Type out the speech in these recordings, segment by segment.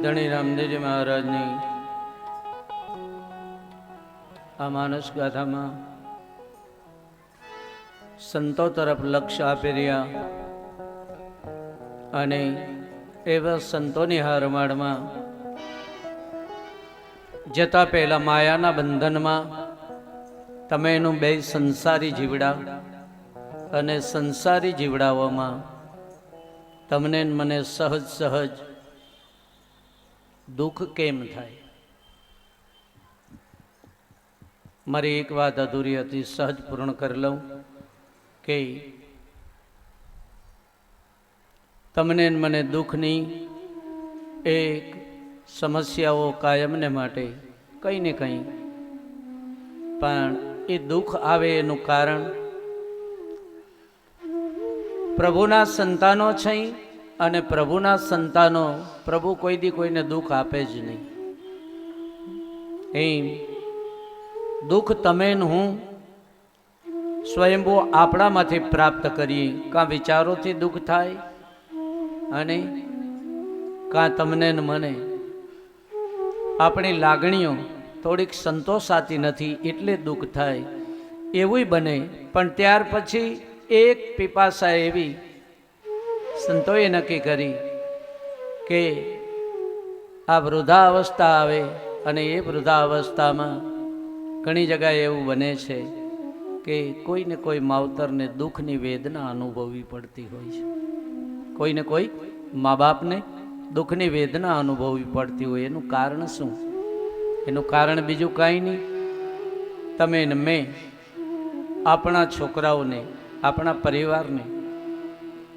ધણી રામદેવજી મહારાજની આ માનસ ગાથામાં સંતો તરફ લક્ષ્ય આપી રહ્યા અને એવા સંતોની હારમાળમાં જતા પહેલા માયાના બંધનમાં તમે એનું બે સંસારી જીવડા અને સંસારી જીવડાઓમાં તમને મને સહજ સહજ દુઃખ કેમ થાય. મારી એક વાત અધૂરી હતી, સહજ પૂર્ણ કરી લઉં કે તમને મને દુઃખની એક સમસ્યાઓ કાયમને માટે કંઈ ને કંઈ, પણ એ દુઃખ આવે એનું કારણ પ્રભુના સંતાનો છે અને પ્રભુના સંતાનો પ્રભુ કોઈ દી કોઈને દુઃખ આપે જ નહીં. એમ દુઃખ તમે હું સ્વયંભૂ આપણામાંથી પ્રાપ્ત કરીએ. કાં વિચારોથી દુઃખ થાય અને કાં તમને ને મને આપણી લાગણીઓ થોડીક સંતોષાતી નથી એટલે દુઃખ થાય, એવું બને. પણ ત્યાર પછી એક પીપાસા એવી સંતોએ નક્કી કરી કે આ વૃદ્ધાવસ્થા આવે અને એ વૃદ્ધાવસ્થામાં ઘણી જગ્યાએ એવું બને છે કે કોઈને કોઈ માવતરને દુઃખની વેદના અનુભવવી પડતી હોય છે. કોઈને કોઈ મા બાપને દુઃખની વેદના અનુભવવી પડતી હોય. એનું કારણ શું? એનું કારણ બીજું કાંઈ નહીં. તમે ને મેં આપણા છોકરાઓને, આપણા પરિવારને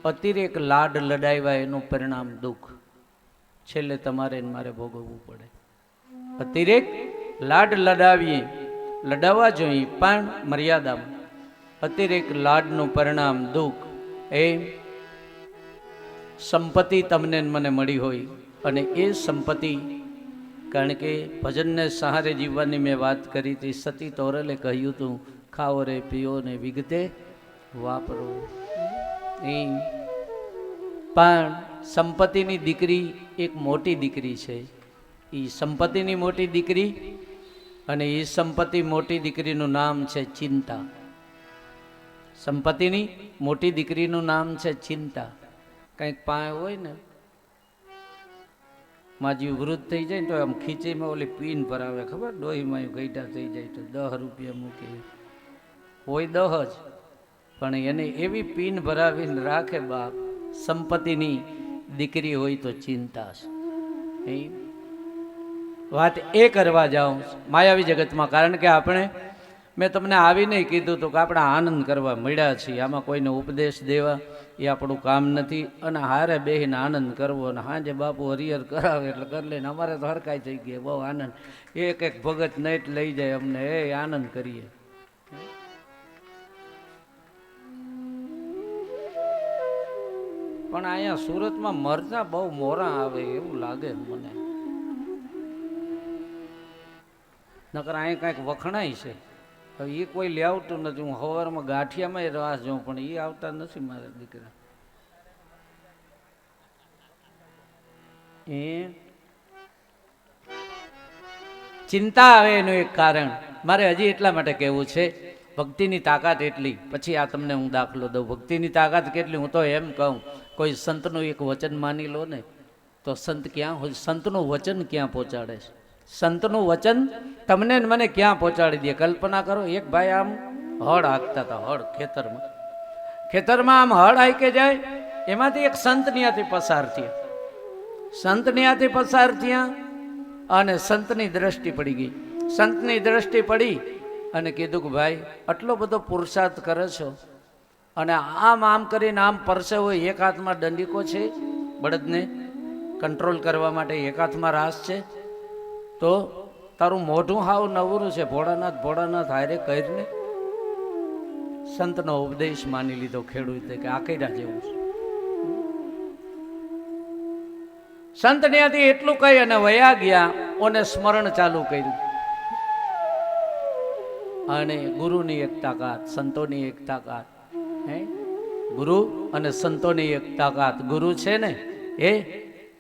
અતિરેક લાડ લડાવ્યા, એનું પરિણામ દુઃખ છેલ્લે તમારે મારે ભોગવવું પડે. અતિરેક લાડ લડાવવા જોઈએ પણ મર્યાદામાં. અતિરેક લાડનું પરિણામ દુઃખ. એ સંપત્તિ તમને મને મળી હોય અને એ સંપત્તિ, કારણ કે ભજનને સહારે જીવવાની મેં વાત કરી હતી, સતી તોરલે કહ્યું હતું, ખાઓ રે પીઓ ને વિગતે વાપરો. એ પણ સંપત્તિની દીકરી એક મોટી દીકરી છે. એ સંપત્તિની મોટી દીકરી, અને એ સંપત્તિ મોટી દીકરીનું નામ છે ચિંતા. સંપત્તિની મોટી દીકરીનું નામ છે ચિંતા. કંઈક પાય હોય ને, માજી વૃદ્ધ થઈ જાય ને તો આમ ખીચીમાં ઓલી પીન ભરાવે, ખબર, ડોહીમાં ગઈઢા થઈ જાય તો 10 રૂપિયા મૂકી હોય, 10 જ, પણ એને એવી પીન ભરાવીને રાખે બાપ. સંપત્તિની દીકરી હોય તો ચિંતા છે. એ વાત એ કરવા જાઉં માયાવી જગતમાં. કારણ કે આપણે, મેં તમને આવીને કીધું હતું કે આપણે આનંદ કરવા મળ્યા છીએ. આમાં કોઈને ઉપદેશ દેવા એ આપણું કામ નથી. અને હારે બેહીને આનંદ કરવો, અને હાજે બાપુ હરિહર કરાવે એટલે કરી લઈને અમારે તો હરકાઈ થઈ ગઈ, બહુ આનંદ. એક એક ભગત નઈટ લઈ જાય અમને, એ આનંદ કરીએ. પણ અહીંયા સુરતમાં મરચા બહુ મોરા આવે એવું લાગે મને. નકર અહીંયા કાંઈક વખણાય છે. હવે એ કોઈ લે આવતું નથી. હું સવારમાં ગાંઠિયામાં રાહ જોઉં પણ એ આવતા નથી મારા દીકરા. એ ચિંતા આવે એનું એક કારણ મારે હજી એટલા માટે કહેવું છે. ભક્તિની તાકાત એટલી, પછી આ તમને હું દાખલો દઉં. ભક્તિની તાકાત કેટલી, હું તો એમ કહું, કોઈ સંતનું એક વચન માની લો ને તો સંત ક્યાં હોય, સંતનું વચન ક્યાં પહોંચાડે છે. સંતનું વચન તમને મને ક્યાં પહોંચાડી દે. કલ્પના કરો, એક ભાઈ આમ હળ હાંકતા હતા, હળ ખેતરમાં આમ હળ હાંકે જાય, એમાંથી એક સંત ન્યાથી પસાર થયા. સંત ન્યાથી પસાર થયા અને સંતની દ્રષ્ટિ પડી ગઈ. સંતની દ્રષ્ટિ પડી અને કીધું કે ભાઈ આટલો બધો પુરુષાર્થ કરે છો અને આમ કરીને આમ પરસે હોય, એક હાથમાં દંડીકો છે બળદને કંટ્રોલ કરવા માટે, એક હાથમાં રાસ છે, તો તારું મોઢું હાવ નવરું છે. ભોળાનાથ હારે કરીને સંતનો ઉપદેશ માની લીધો ખેડૂતે કે આ કર્યા જેવું છે. સંત ત્યાંથી એટલું કહી અને વયા ગયા. ઓને સ્મરણ ચાલુ કર્યું. અને ગુરુની એક તાકાત, સંતોની એક તાકાત. હે ગુરુ અને સંતોની એક તાકાત. ગુરુ છે ને એ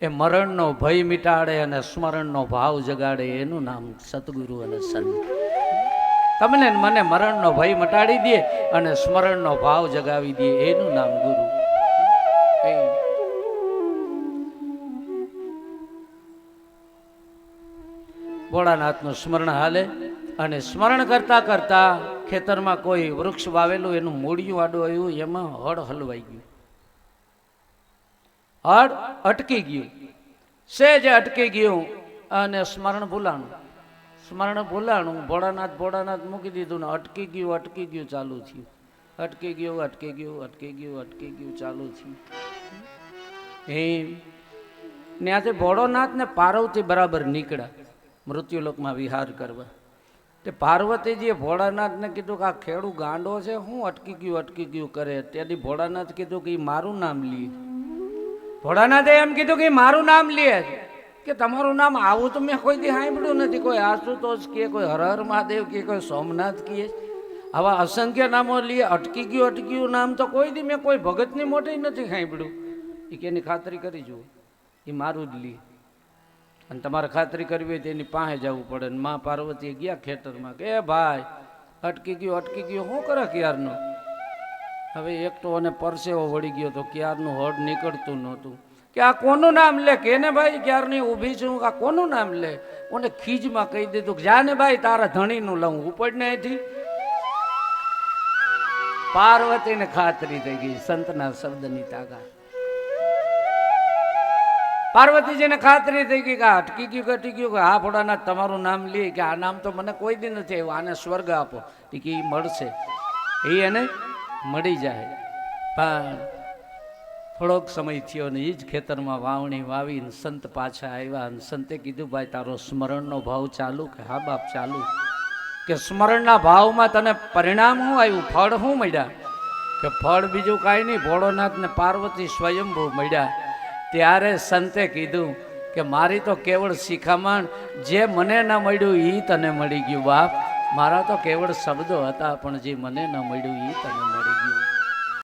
એ મરણનો ભય મિટાડે અને સ્મરણનો ભાવ જગાડે, એનું નામ સતગુરુ અને સંત. તમને ને મને મરણનો ભય મટાડી દે અને સ્મરણનો ભાવ જગાવી દે, એનું નામ ગુરુ. ભોળાનાથનું સ્મરણ હાલે અને સ્મરણ કરતા કરતા ખેતરમાં કોઈ વૃક્ષ વાવેલું, એનું મૂળિયું આડું આવ્યું, એમાં હળ હલવાઈ ગયું, હળ અટકી ગયું, સેજ અટકી ગયું અને સ્મરણ ભૂલાણું. ભોળાનાથ ભોળાનાથ મૂકી દીધું ને અટકી ગયું ચાલુ થયું, અટકી ગયું ચાલુ થયું. એમ ત્યાંથી ભોળોનાથ ને પાર્વતી બરાબર નીકળ્યા મૃત્યુલોકમાં વિહાર કરવા. તે પાર્વતીજીએ ભોળાનાથને કીધું કે આ ખેડૂ ગાંડો છે, હું અટકી ગયું કરે. ત્યાંથી ભોળાનાથ કીધું કે મારું નામ લે. ભોળાનાથે એમ કીધું કે મારું નામ લે, કે તમારું નામ આવું તો મેં કોઈ દી સાંભળ્યું નથી. કોઈ આશુતોષ કે, કોઈ હર હર મહાદેવ કે, કોઈ સોમનાથ કહે, આવા અસંખ્ય નામો લે. અટકી ગયું નામ તો કોઈ દી મેં કોઈ ભગતની મોટી નથી સાંભળ્યું. એ કે એની ખાતરી કરી જુઓ, એ મારું જ લે. અને તમારે ખાતરી કરવી હોય તો એની પાસે જવું પડે. ને મા પાર્વતી ગયા ખેતરમાં કે ભાઈ અટકી ગયું શું કરે ક્યારનો? હવે એક તો અને પરસેવો વળી ગયો તો ક્યારનું હળ નીકળતું નહોતું. કે આ કોનું નામ લે? કે ને ભાઈ ક્યારની ઊભી છું, આ કોનું નામ લે? ઓને ખીજમાં કહી દીધું કે જા ને ભાઈ તારા ધણીનું લઉં, ઉપડ ને અહીંથી. પાર્વતીને ખાતરી થઈ ગઈ સંતના શબ્દની તાકાત. પાર્વતીજીને ખાતરી થઈ ગઈ કે અટકી ગયું કે હા ભોળાનાથ તમારું નામ લે, કે આ નામ તો મને કોઈ દી નથી આવ્યું, આને સ્વર્ગ આપો. કે એ મળશે, એ એને મળી જાય. પણ થોડોક સમય થયો ને એ જ ખેતરમાં વાવણી વાવીને સંત પાછા આવ્યા. અને સંતે કીધું ભાઈ તારો સ્મરણનો ભાવ ચાલુ? કે હા બાપ ચાલુ. કે સ્મરણના ભાવમાં તને પરિણામ શું આવ્યું, ફળ શું મળ્યા? કે ફળ બીજું કાંઈ નહીં, ભોળોનાથ ને પાર્વતી સ્વયંભૂ મળ્યા. ત્યારે સંતે કીધું કે મારી તો કેવળ શિખામણ, જે મને ન મળ્યું એ તને મળી ગયું બાપ. મારા તો કેવળ શબ્દો હતા, પણ જે મને ન મળ્યું એ તને મળી ગયું.